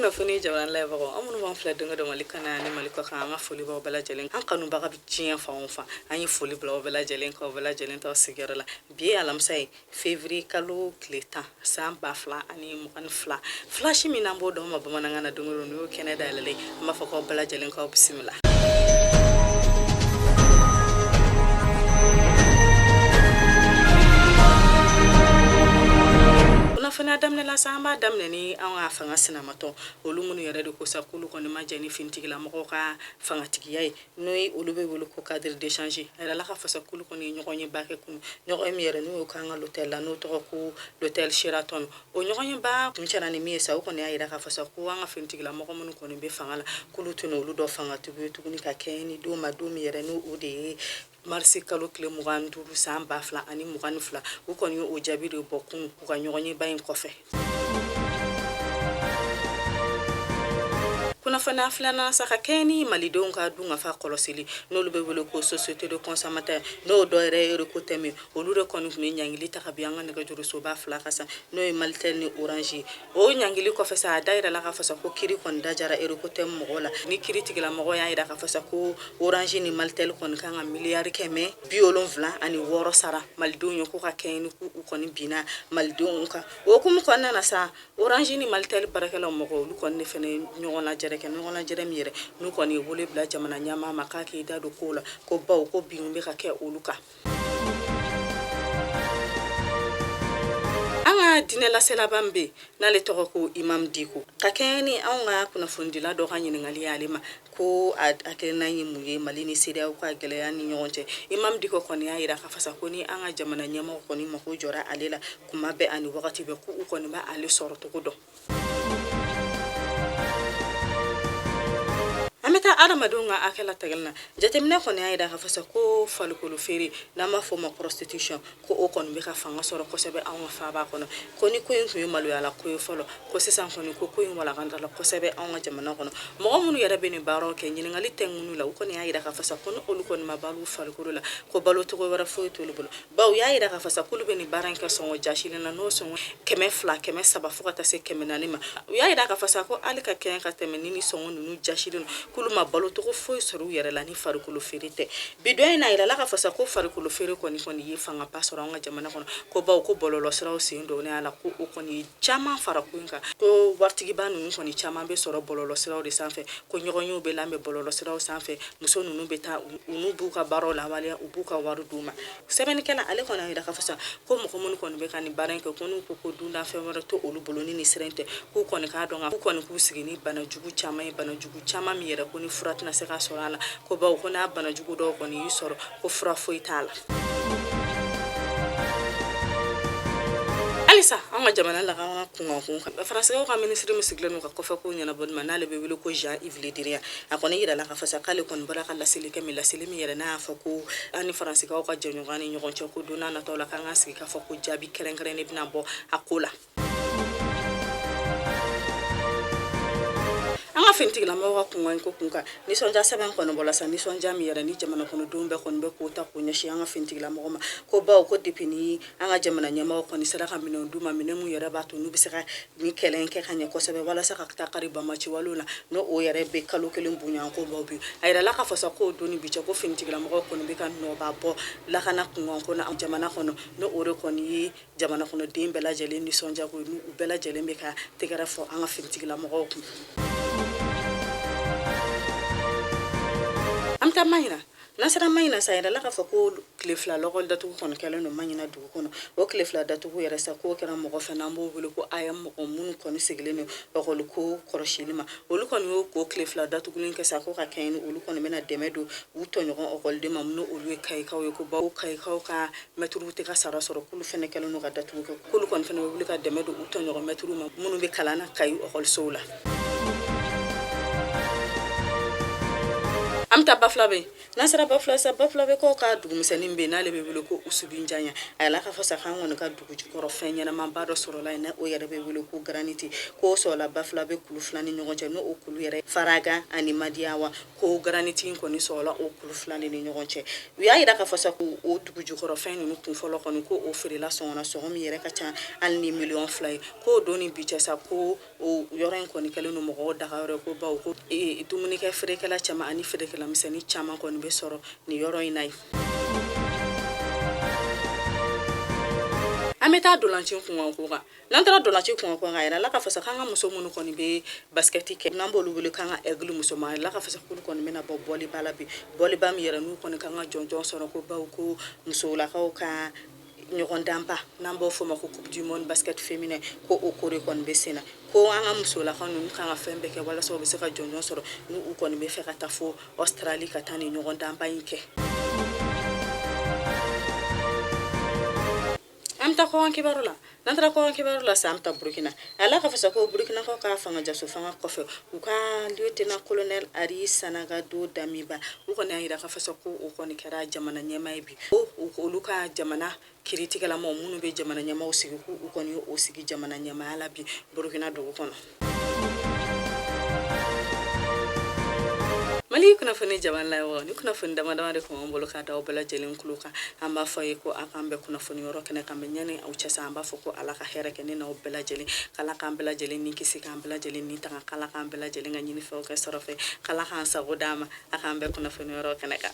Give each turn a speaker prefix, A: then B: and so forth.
A: kuna funi jaman la bago amunu ban fla dunga do malikana ni maliko ka nga foli ba bala jelen an kanu ba bi cien fa on fa an yi foli bla bala jelen ko bala jelen to sigara la bi alam sai février kalo kleta sam ba fla ani mu kan fla shi mi nambo do ma ba mananga na dunga no Canada lele ma fa ko bala jelen ko bismillah fana damne la samba damne ni an ga fanga sinamato olumunu yare de ko sakulu ko ni majani fintigila mako ka fanga tigiyai noy olube wolu ko cadre d'échange era la ka fasakulu ko ni nyogonyi bake kun nyogoy yare no ka nga l'hôtel la no to ko l'hôtel Sheraton o nyogonyi ba mchana ni mi sa ko ni ayira ka fasaku nga fintigila mako mun ko ni be fanga la kulu tuno lu do fanga tuguni ka keni do madumi yare no ode marsi kalo kle mugandu samba fla ani mugan fla u ko ni o jabiri bokun ko nyogonyi ba kofe kuna fana flana saka keni malidon ka dunga fa kolosili no lube wolo ko société de consommateur no do re ko temi o lu rekonu ni nyangili ta ka bianga ne ka juru so ba fla kasa no e maltel ni orange o nyangili ko fesa daira la ka fesa ko kiri kon dajara ko tem mogola ni kiri tigila mogo ya ida ka fesa ko orange ni maltel kon kan a milliard keme biolon vla ani woro sara maldon yo ko ka keni ku ko ni bina maldon ka o kum ko na sa orange ni maltel barakala mogo lu kon ne fene nyona reke no ngona jerem yere no ko ni wole bla jamana nyama makaki da do kola ko baw ko biumbe ka ke oluka anga dinela sela bambe na le toko ko imam diko ka keni anga kuna fundila do kanyi ngali alima ko akena yimuye malini sida ko agele yani nyonte imam diko ko ni ayira ka fasa ko ni anga jamana nyama ko ni mako jora alela kuma be ani wakati be ko ni ba ale sorto ko do ameta aramadunga akela tagelna jatemna ko ne ayda ka fasa ko falukulu feri na ma fo ma prostitution ko o kon be ka fanga soro ko sebe an fa ba kono ko ni ko yin malu yala ko folo ko sesan ko ni ko yin wala ganda la ko sebe an jamana kono mo munu yara be ni baro ke nyi ngali tengunu la ko ne ayda ka fasa ko no olu ko ma balu falukulu la ko balo to ko wara fo to lu baw ya ayda ka fasa ko lu be ni baran ka songo jashile na no songo keme fla keme saba fo kata se keme nanima ya ayda ka fasa ko alika ken ka temeni ni songo nu jashile kuluma balo to ko foy soru yere la ni farikulu ferite bidoy na ila la ka fasa ko farikulu fere ko ni yi fanga pasoro nga jamana kono ko baw ko bololo siraw sindo ne ala ko ko ni chama farakunka ko wartigi banu ni ko ni chama be soro bololo siraw de sanfe ko nyogonyo be lambe bololo siraw sanfe muso nunu beta unu buka baro la wale ubuka waru duma sebeni kala ale ko na ila ka fasa ko mo ko mun ko be kan baranke ko nu ko dunda fe wara to olu boloni ni sirente ko ko ni ka donga ko ni ku sigini bana jugu chama mi yere ko ni furatna se ka sorala ko baw ko na bana jugu do ko ni yusoro ko fura foitala alisa anga jamana la ka kunga France ko ka ministre musiglen ko fa ko nyana bon manale be wilo ko Jean-Yves Le Drian akone ira la ka fa sakale kon baraka la silike mi la silimi yere na fa ko ani France ko ka jonyo ngani nyogon ko duna na to la ka ngasi ka fa ko jabi kerenkere ne bina bo akola anga fintigila mawa ko kunka ni sonja saban kono bola sa ni sonja mi yara ni jamana kono dumbe kono be ko ta kunya shi anga fintigila mawa ko bawo ko dipini anga jamana nyama ko ni saraka mino duma mino mu yara batu nu bisaka ni kelen ke kanya ko sabe wala saka ta qariba ma ci waluna no o yara be kalo kelen bunya ko bawo ayra la ka fasa ko doni bi ko fintigila mawa kono be kan no babo la kana kunwa ko na jamana kono no ore koni jamana kono dimbe la jele ni sonja ko nu bela jele be ka tegara fo anga fintigila mawa ko amta mayna nasara mayna sayra la ka fa ko klefla lokol datu kono kala no mayna du kono o klefla datu ko yara sa ko kera mo fa na mo bulu ko ayam mo mun kono siglene o ko koroshilima o lu kono ko klefla datu gulin ka sa ko ka kayin o lu kono mena demedo wuto nyo o gol de mamno o lu kay kaw ko ba kay kaw ka metru te ka sara soro kulu fene kala no ga datu ko kulu kono fene bulu ka demedo wuto nyo metru munu be kala na kay o gol sola amta baflabe nasara baflabe ko ka dugumisɛnin be n'ale be wele ko usubinjanya ala ka fasa kan woni ka dugu jukɔrɔ fɛn ɲɛnaman ba dɔ sɔrɔla na o yɛrɛ be wele ko graniti ko sɔla baflabe kulu fila ni ɲɔgɔn cɛ no o kulu yɛrɛ faraga ani madiyawa ko graniti kɔni sɔla o kulu fila ni ɲɔgɔn cɛ u y'a yira ka fasa ko o dugu jukɔrɔ fɛn ninnu kun fɔlɔ kɔni ko o feerela sɔngɔna sɔngɔ min yɛrɛ ka ca hali ni miliyɔn 2 ye ko doni bi cɛ sa ko o yɔrɔ in kɔni kɛlen no mɔgɔw daga yɔrɔ ko bawo ko dumunikɛ feerekɛla caman ani feerekɛla misɛnnin caman kɔni be sɔrɔ ni yɔrɔ in na ye an bɛ taa dolancin kungo kan n'an taara dolancin kungo kan a yɛrɛ la ka fasa k'an ka muso minnu kɔni bɛ baskɛti kɛ n'an b'olu wele k'an ka ɛgili muso ma a yɛrɛ la ka fasa k'olu kɔni bɛna bɔ bɔliba la bi bɔliba min yɛrɛ n'u kɔni k'an ka jɔnjɔn sɔrɔ ko bawo ko musolakaw ka ɲɔgɔn danba n'an b'o fɔ ma ko coupe du monde basket féminin ko o ko de kɔni bɛ sen na ko an ka musolakaw ninnu kan ka fɛn bɛɛ kɛ walasa u bɛ se ka jɔnjɔn sɔrɔ n'u kɔni bɛ fɛ ka taa fo Australie ka taa ni ɲɔgɔn danba in kɛ an ta kɔn kibaru la n'an taara kɔn kibaru la sa an ta Burkina ala ka fasa ko Burkina ko ka fanga jaso fanga kɔfɛ u ka lieutenant colonel Ari Sanagado Damiba u kɔni y'a yira ka fasa ko o kɔni kɛra jamana ɲɛmaa ye bi olu ka jamana kiritigɛlamaw minnu bɛ jamana ɲɛmaaw sigi ko u kɔni o sigi jamana ɲɛmaaya la bi Burkina dugu kɔnɔ Mali kunnafoni jaban la wa ni kunnafoni dama de kun bolo ka da bɛɛ lajɛlen kulo kan an b'a fɔ ye ko a kan bɛ kunnafoni yɔrɔ kɛnɛ kan bɛ ɲani aw cɛ sa an b'a fɔ ko ala ka hɛrɛ kɛ ne n'aw bɛɛ lajɛlen kala kan bɛɛ lajɛlen ni kisi kan bɛɛ lajɛlen ni tanga kala kan bɛɛ lajɛlen ka ɲini fɛnw kɛ sɔrɔ fɛ kala kan sago d'a ma a kan bɛ kunnafoni yɔrɔ kɛnɛ kan